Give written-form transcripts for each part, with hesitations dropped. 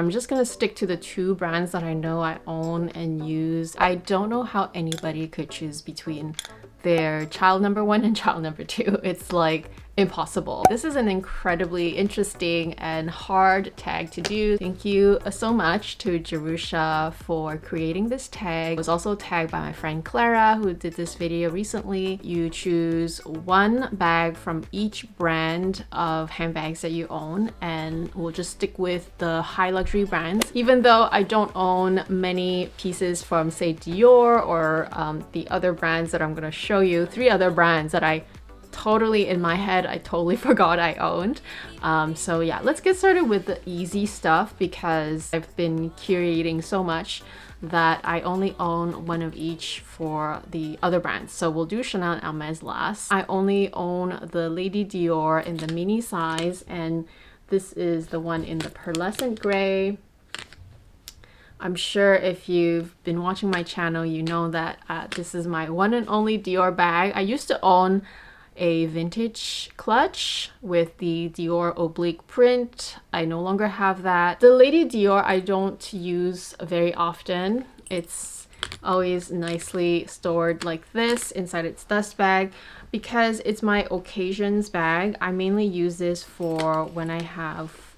I'm just gonna stick to the two brands that I know I own and use. I don't know how anybody could choose between their child number one and child number two. It's like impossible. This is an incredibly interesting and hard tag to do. Thank you so much to Jerusha for creating this tag. It was also tagged by my friend Clara, who did this video recently. You choose one bag from each brand of handbags that you own, and we'll just stick with the high luxury brands. Even though I don't own many pieces from, say, Dior or the other brands that I'm gonna show you, three other brands that I totally in my head I totally forgot I owned. So yeah, let's get started with the easy stuff because I've been curating so much that I only own one of each for the other brands. So we'll do Chanel and Hermes last. I only own the Lady Dior in the mini size, and this is the one in the pearlescent gray. I'm sure if you've been watching my channel, you know that this is my one and only Dior bag. I used to own a vintage clutch with the Dior oblique print. I no longer have that. The Lady Dior I don't use very often. It's always nicely stored like this inside its dust bag because it's my occasions bag. I mainly use this for when I have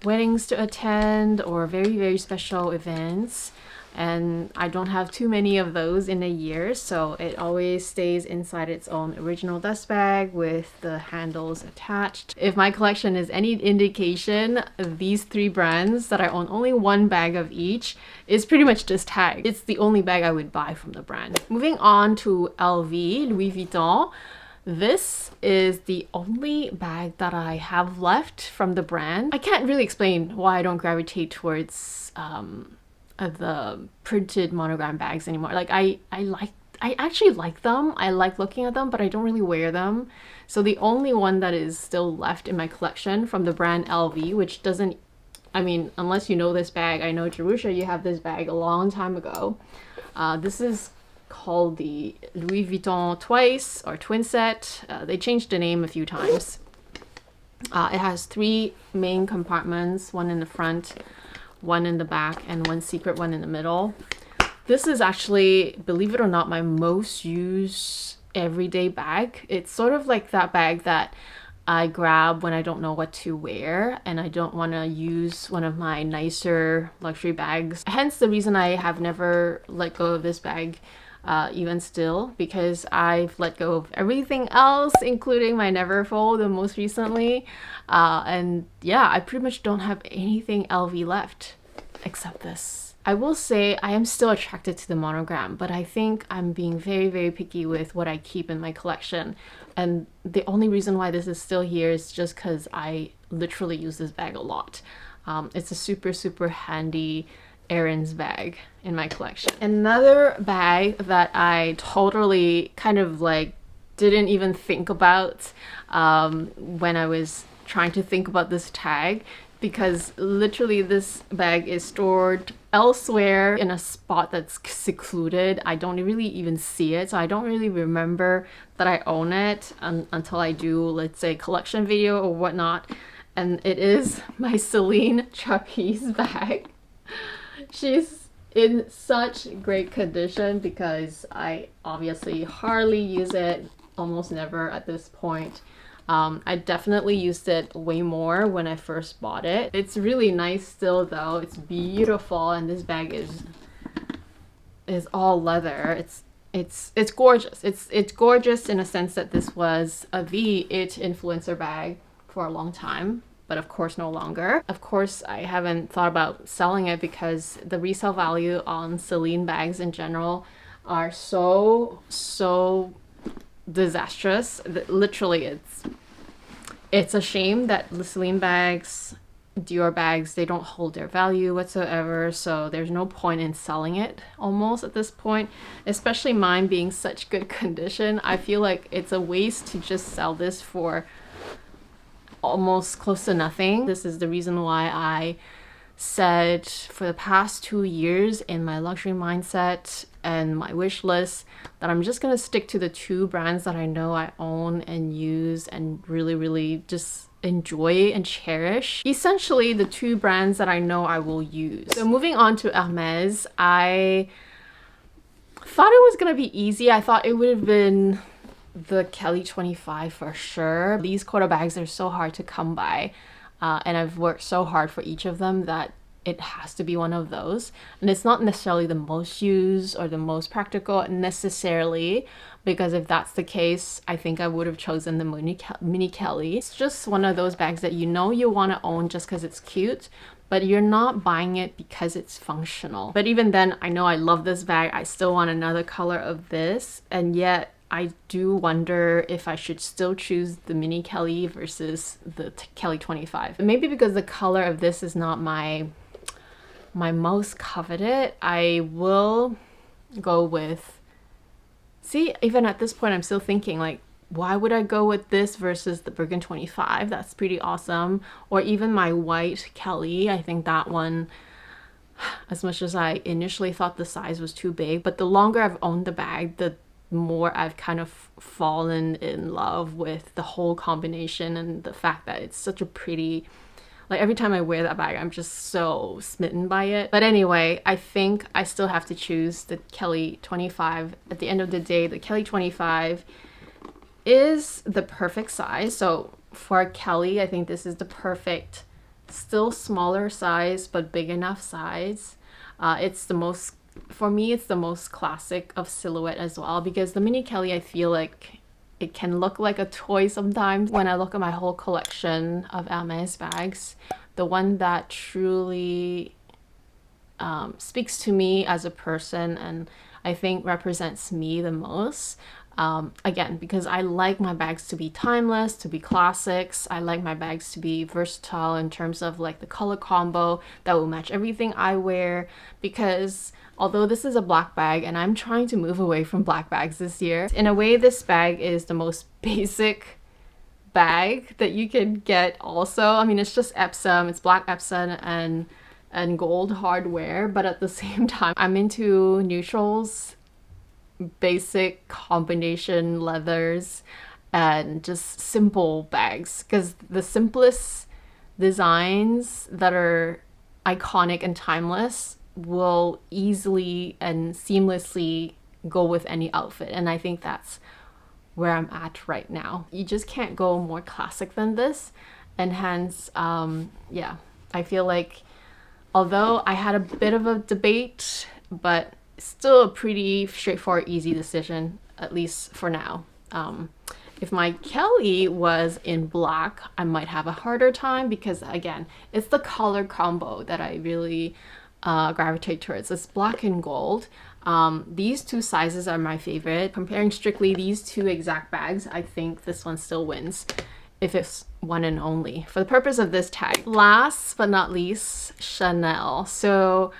weddings to attend or very special events, and I don't have too many of those in a year, so it always stays inside its own original dust bag with the handles attached. If my collection is any indication, these three brands that I own only one bag of each is pretty much just tagged. It's the only bag I would buy from the brand. Moving on to LV, Louis Vuitton. This is the only bag that I have left from the brand. I can't really explain why I don't gravitate towards the printed monogram bags anymore. Like I actually like them. I like looking at them, but I don't really wear them. So the only one that is still left in my collection from the brand LV, which doesn't, I mean, unless you know this bag, I know Jerusha, you have this bag a long time ago. This is called the Louis Vuitton Twice or Twin Set. They changed the name a few times. It has three main compartments, one in the front, one in the back, and one secret one in the middle. This is actually, believe it or not, my most used everyday bag. It's sort of like that bag that I grab when I don't know what to wear and I don't want to use one of my nicer luxury bags. Hence the reason I have never let go of this bag even still, because I've let go of everything else, including my Neverfold and most recently. And yeah, I pretty much don't have anything LV left except this. I will say I am still attracted to the monogram, but I think I'm being very picky with what I keep in my collection. And the only reason why this is still here is just because I literally use this bag a lot. It's a super handy errands bag in my collection. Another bag that I totally kind of like didn't even think about when I was trying to think about this tag, because literally this bag is stored elsewhere in a spot that's secluded. I don't really even see it, so I don't really remember that I own it until I do, let's say, collection video or whatnot. And it is my Celine trapeze bag. She's in such great condition because I obviously hardly use it, almost never at this point. I definitely used it way more when I first bought it. It's really nice still though. It's beautiful, and this bag is all leather. It's gorgeous. It's gorgeous in a sense that this was the it influencer bag for a long time, but of course no longer. Of course, I haven't thought about selling it because the resale value on Celine bags in general are so disastrous. Literally, it's a shame that Celine bags, Dior bags, they don't hold their value whatsoever, so there's no point in selling it almost at this point, especially mine being such good condition. I feel like it's a waste to just sell this for almost close to nothing. This is the reason why I said for the past 2 years in my luxury mindset and my wish list that I'm just gonna stick to the two brands that I know I own and use and really just enjoy and cherish. Essentially the two brands that I know I will use. So moving on to Hermes, I thought it was gonna be easy. I thought it would have been the Kelly 25 for sure. These quarter bags are so hard to come by, and I've worked so hard for each of them that it has to be one of those. And it's not necessarily the most used or the most practical necessarily, because if that's the case, I think I would have chosen the Mini Kelly. It's just one of those bags that you know you want to own just because it's cute, but you're not buying it because it's functional. But even then, I know I love this bag. I still want another color of this, and yet I do wonder if I should still choose the Mini Kelly versus the Kelly 25. Maybe because the color of this is not my most coveted, I will go with... See, even at this point, I'm still thinking like, why would I go with this versus the Bergen 25? That's pretty awesome. Or even my white Kelly. I think that one, as much as I initially thought the size was too big, but the longer I've owned the bag, the more I've kind of fallen in love with the whole combination and the fact that it's such a pretty... Like every time I wear that bag, I'm just so smitten by it. But anyway, I think I still have to choose the Kelly 25. At the end of the day, the Kelly 25 is the perfect size. So for Kelly, I think this is the perfect, still smaller size, but big enough size. It's the most, for me, it's the most classic of silhouette as well, because the Mini Kelly, I feel like it can look like a toy sometimes. When I look at my whole collection of Hermes bags, the one that truly speaks to me as a person and I think represents me the most, again, because I like my bags to be timeless, to be classics. I like my bags to be versatile in terms of like the color combo that will match everything I wear, because although this is a black bag and I'm trying to move away from black bags this year, in a way this bag is the most basic bag that you can get also. I mean, it's just Epsom, it's black Epsom and gold hardware, but at the same time, I'm into neutrals, basic combination leathers, and just simple bags, because the simplest designs that are iconic and timeless will easily and seamlessly go with any outfit, and I think that's where I'm at right now. You just can't go more classic than this, and hence yeah, I feel like although I had a bit of a debate, but still a pretty straightforward, easy decision, at least for now. If my Kelly was in black, I might have a harder time, because again, it's the color combo that I really gravitate towards. It's black and gold. These two sizes are my favorite. Comparing strictly these two exact bags, I think this one still wins if it's one and only for the purpose of this tag. Last but not least, Chanel. So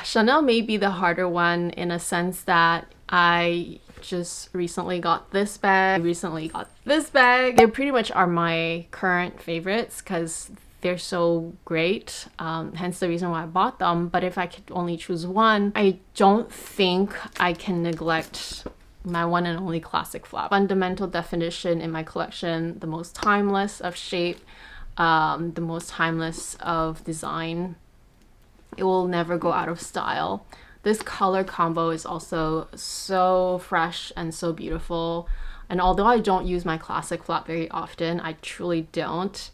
Chanel may be the harder one in a sense that I just recently got this bag, They pretty much are my current favorites because they're so great, hence the reason why I bought them. But if I could only choose one, I don't think I can neglect my one and only classic flap. Fundamental definition in my collection, the most timeless of shape, the most timeless of design. It will never go out of style. This color combo is also so fresh and so beautiful. And although I don't use my classic flap very often, I truly don't.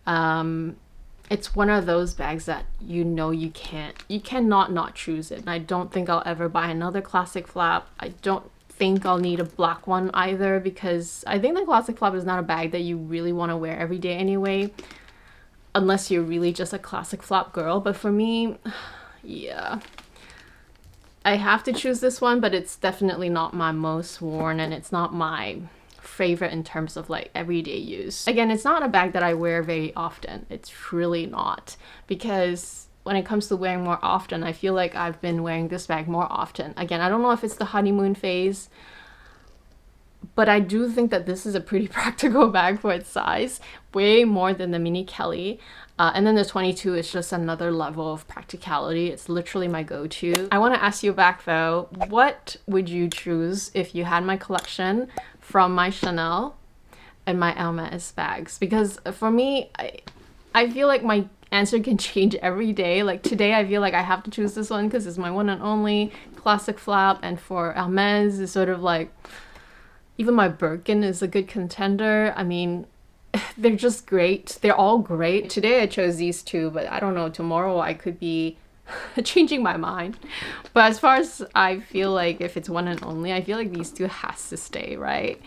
It's one of those bags that you know you cannot not choose it. And I don't think I'll ever buy another classic flap. I don't think I'll need a black one either, because I think the classic flap is not a bag that you really want to wear every day anyway, unless you're really just a classic flap girl. But for me, yeah, I have to choose this one, but it's definitely not my most worn, and it's not my favorite in terms of like everyday use. Again, it's not a bag that I wear very often. It's really not, because when it comes to wearing more often, I feel like I've been wearing this bag more often. Again, I don't know if it's the honeymoon phase, but I do think that this is a pretty practical bag for its size, way more than the Mini Kelly. And then the 22 is just another level of practicality. It's literally my go-to. I want to ask you back though, what would you choose if you had my collection from my Chanel and my Hermes bags. Because for me, I feel like my answer can change every day. Like today I feel like I have to choose this one because it's my one and only classic flap, and for Hermes it's sort of like, even my Birkin is a good contender. I mean, they're just great. They're all great. Today I chose these two, but I don't know, tomorrow I could be changing my mind. But as far as I feel like if it's one and only, I feel like these two has to stay, right?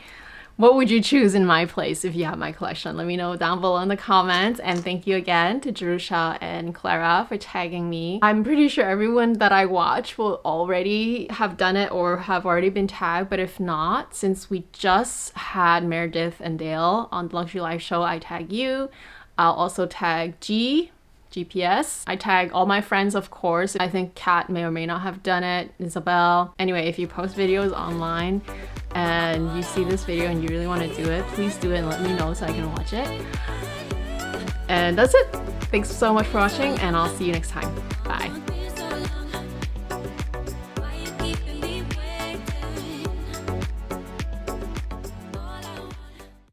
What would you choose in my place if you have my collection? Let me know down below in the comments. And thank you again to Jerusha and Clara for tagging me. I'm pretty sure everyone that I watch will already have done it or have already been tagged. But if not, since we just had Meredith and Dale on the Luxury Live show, I tag you. I'll also tag GPS. I tag all my friends, of course. I think Kat may or may not have done it, Isabel. Anyway, if you post videos online and you see this video and you really want to do it, please do it and let me know so I can watch it. And that's it. Thanks so much for watching, and I'll see you next time. Bye.